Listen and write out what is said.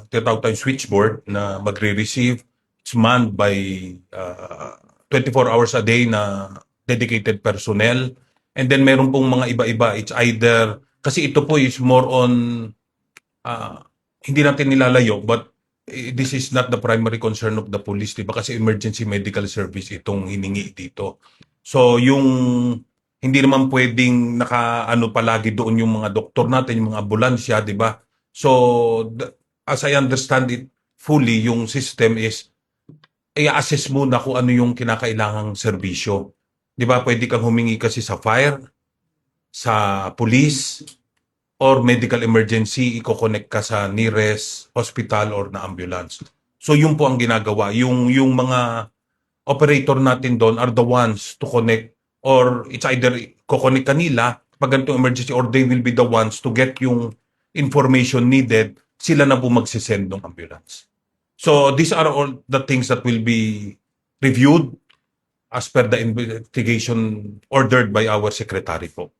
tinatawag tayong switchboard na magre-receive. It's manned by 24 hours a day na dedicated personnel. And then meron pong mga iba-iba. It's either, kasi ito po is more on, hindi natin nilalayo, but this is not the primary concern of the police, diba? Kasi emergency medical service itong hiningi dito. So yung hindi naman pwedeng naka-ano palagi doon yung mga doktor natin, yung mga ambulansya, di ba? So, as I understand it fully, yung system is i-assess muna kung ano yung kinakailangang serbisyo. Di ba? Pwede kang humingi kasi sa fire, sa police, or medical emergency, i-connect ka sa nearest hospital or na ambulance. So, yun po ang ginagawa. Yung mga operator natin doon are the ones to connect, or it's either kukonek kanila pag ganitong emergency, or they will be the ones to get yung information needed, sila na po magsisend ng ambulance. So these are all the things that will be reviewed as per the investigation ordered by our secretary po.